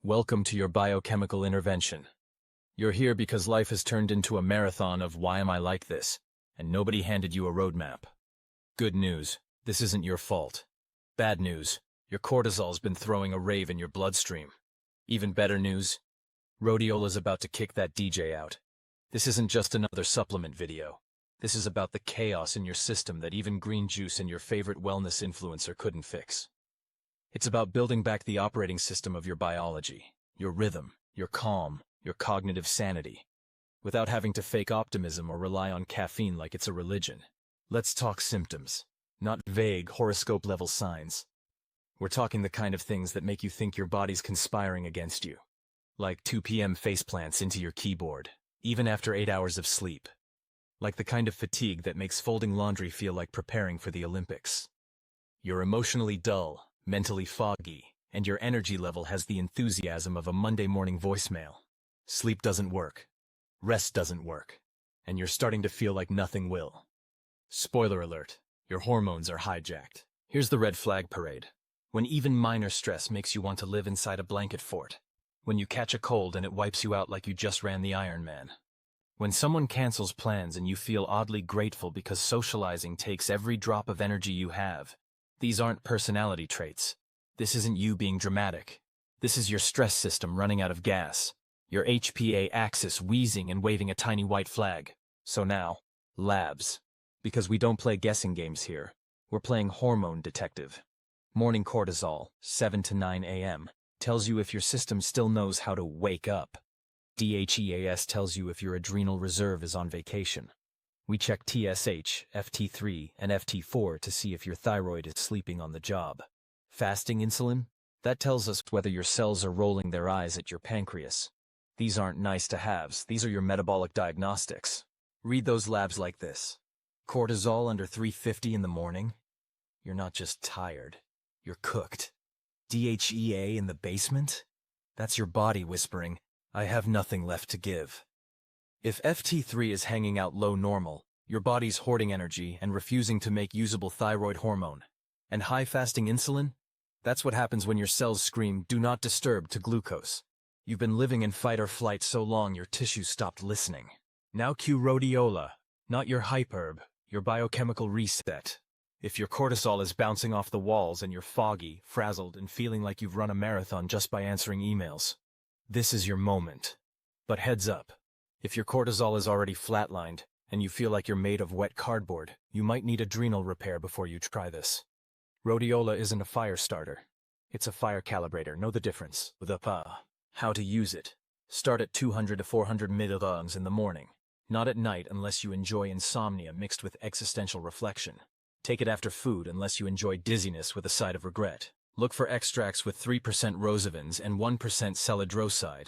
Welcome to your biochemical intervention. You're here because life has turned into a marathon of why am I like this, and nobody handed you a roadmap. Good news, this isn't your fault. Bad news, your cortisol's been throwing a rave in your bloodstream. Even better news, Rhodiola's about to kick that DJ out. This isn't just another supplement video. This is about the chaos in your system that even green juice and your favorite wellness influencer couldn't fix. It's about building back the operating system of your biology, your rhythm, your calm, your cognitive sanity, without having to fake optimism or rely on caffeine like it's a religion. Let's talk symptoms, not vague horoscope-level signs. We're talking the kind of things that make you think your body's conspiring against you, like 2 p.m. faceplants into your keyboard, even after 8 hours of sleep, like the kind of fatigue that makes folding laundry feel like preparing for the Olympics. You're emotionally dull, mentally foggy, and your energy level has the enthusiasm of a Monday morning voicemail. Sleep doesn't work, rest doesn't work, and you're starting to feel like nothing will. Spoiler alert, your hormones are hijacked. Here's the red flag parade. When even minor stress makes you want to live inside a blanket fort. When you catch a cold and it wipes you out like you just ran the Ironman. When someone cancels plans and you feel oddly grateful because socializing takes every drop of energy you have. These aren't personality traits. This isn't you being dramatic. This is your stress system running out of gas. Your HPA axis wheezing and waving a tiny white flag. So now, labs. Because we don't play guessing games here. We're playing hormone detective. Morning cortisol, 7 to 9 a.m., tells you if your system still knows how to wake up. DHEAS tells you if your adrenal reserve is on vacation. We check TSH, FT3, and FT4 to see if your thyroid is sleeping on the job. Fasting insulin? That tells us whether your cells are rolling their eyes at your pancreas. These aren't nice-to-haves, these are your metabolic diagnostics. Read those labs like this. Cortisol under 350 in the morning? You're not just tired, you're cooked. DHEA in the basement? That's your body whispering, I have nothing left to give. If FT3 is hanging out low normal, your body's hoarding energy and refusing to make usable thyroid hormone. And high fasting insulin? That's what happens when your cells scream, do not disturb to glucose. You've been living in fight or flight so long your tissues stopped listening. Now cue Rhodiola, not your hype herb, your biochemical reset. If your cortisol is bouncing off the walls and you're foggy, frazzled, and feeling like you've run a marathon just by answering emails, this is your moment. But heads up. If your cortisol is already flatlined, and you feel like you're made of wet cardboard, you might need adrenal repair before you try this. Rhodiola isn't a fire starter. It's a fire calibrator, know the difference. How to use it. Start at 200 to 400 milligrams in the morning. Not at night unless you enjoy insomnia mixed with existential reflection. Take it after food unless you enjoy dizziness with a side of regret. Look for extracts with 3% rosavins and 1% selidroside.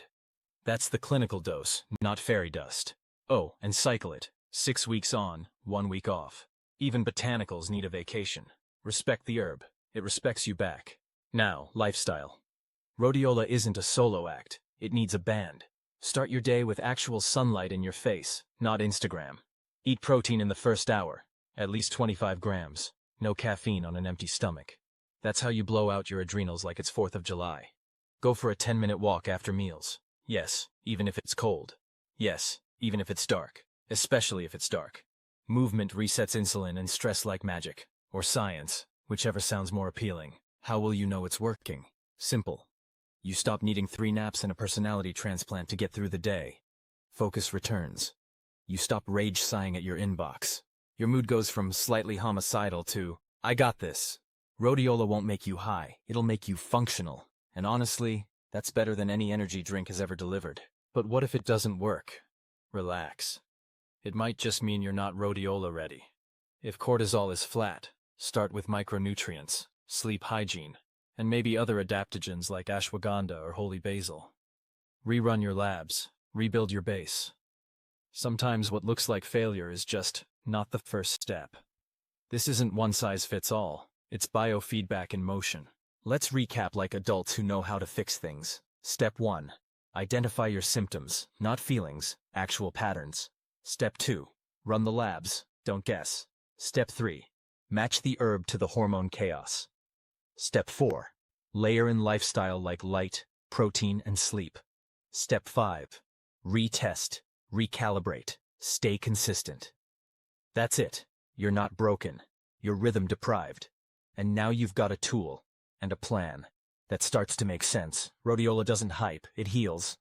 That's the clinical dose, not fairy dust. Oh, and cycle it. 6 weeks on, 1 week off. Even botanicals need a vacation. Respect the herb. It respects you back. Now, lifestyle. Rhodiola isn't a solo act. It needs a band. Start your day with actual sunlight in your face, not Instagram. Eat protein in the first hour. At least 25 grams. No caffeine on an empty stomach. That's how you blow out your adrenals like it's 4th of July. Go for a 10-minute walk after meals. Yes, even if it's cold. Yes, even if it's dark. Especially if it's dark. Movement resets insulin and stress like magic. Or science, whichever sounds more appealing. How will you know it's working? Simple. You stop needing 3 naps and a personality transplant to get through the day. Focus returns. You stop rage sighing at your inbox. Your mood goes from slightly homicidal to, I got this. Rhodiola won't make you high, it'll make you functional. And honestly, that's better than any energy drink has ever delivered. But what if it doesn't work? Relax. It might just mean you're not Rhodiola ready. If cortisol is flat, start with micronutrients, sleep hygiene, and maybe other adaptogens like ashwagandha or holy basil. Rerun your labs, rebuild your base. Sometimes what looks like failure is just not the first step. This isn't one size fits all, it's biofeedback in motion. Let's recap like adults who know how to fix things. Step 1. Identify your symptoms, not feelings, actual patterns. Step 2. Run the labs, don't guess. Step 3. Match the herb to the hormone chaos. Step 4. Layer in lifestyle like light, protein, and sleep. Step 5. Retest, recalibrate, stay consistent. That's it. You're not broken. You're rhythm deprived. And now you've got a tool and a plan that starts to make sense. Rhodiola doesn't hype, it heals.